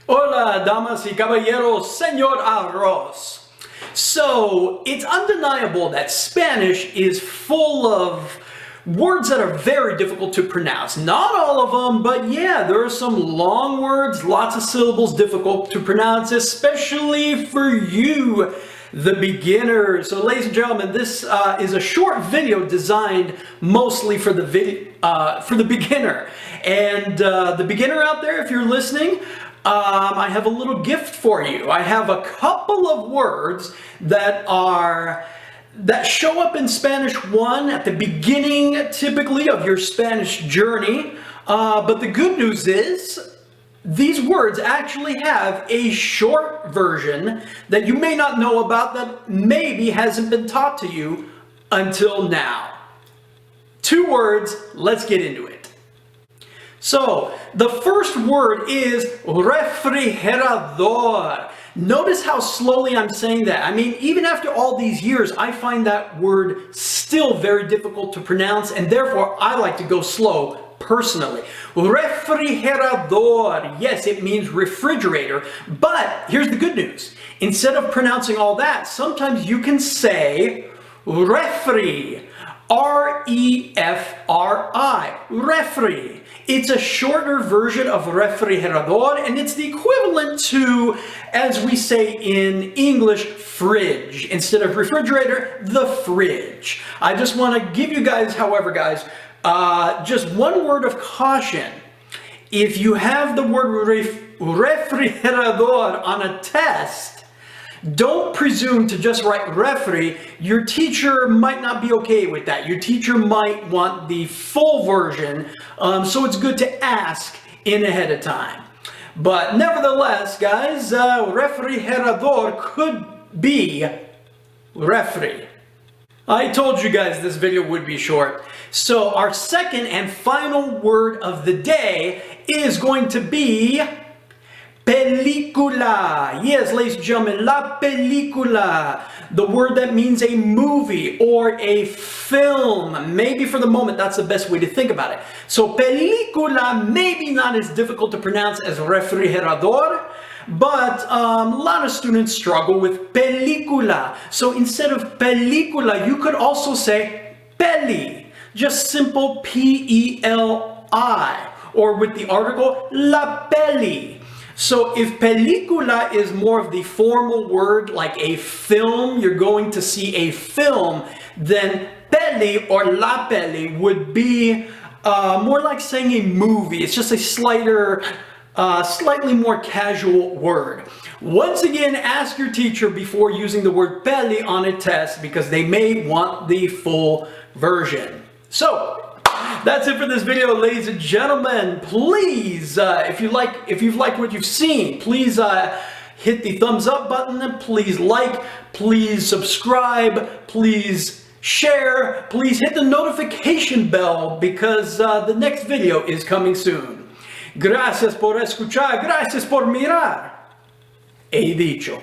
Hola, damas y caballeros, Senor Arroz. So, it's undeniable that Spanish is full of words that are very difficult to pronounce. Not all of them, but yeah, there are some long words, lots of syllables difficult to pronounce, especially for you, the beginner. So ladies and gentlemen, this is a short video designed mostly for the beginner. And the beginner out there, if you're listening, I have a little gift for you. I have a couple of words that show up in Spanish 1 at the beginning, typically, of your Spanish journey. But the good news is, these words actually have a short version that you may not know about, that maybe hasn't been taught to you until now. 2 words, let's get into it. So, the first word is refrigerador. Notice how slowly I'm saying that. I mean, even after all these years, I find that word still very difficult to pronounce, and therefore I like to go slow personally. Refrigerador. Yes, it means refrigerator, but here's the good news. Instead of pronouncing all that, sometimes you can say refri. R-E-F-R-I. Refri. It's a shorter version of refrigerador, and it's the equivalent to, as we say in English, fridge. Instead of refrigerator, the fridge. I just want to give you guys, however, guys, just one word of caution. If you have the word refrigerador on a test, don't presume to just write refri. Your teacher might not be okay with that. Your teacher might want the full version, so it's good to ask in ahead of time. But nevertheless, guys, refrigerador could be refri. I told you guys this video would be short. So our second and final word of the day is going to be Pelicula. Yes, ladies and gentlemen, la película. The word that means a movie or a film. Maybe for the moment that's the best way to think about it. So película, maybe not as difficult to pronounce as refrigerador, but a lot of students struggle with película. So instead of película, you could also say peli. Just simple P-E-L-I. Or with the article, la peli. So if película is more of the formal word, like a film, you're going to see a film, then peli or la peli would be more like saying a movie. It's just a slightly more casual word. Once again, ask your teacher before using the word peli on a test, because they may want the full version. So, that's it for this video, ladies and gentlemen. Please, if you've liked what you've seen, please hit the thumbs up button. Please like, please subscribe, please share, please hit the notification bell, because the next video is coming soon. Gracias por escuchar, gracias por mirar. He dicho.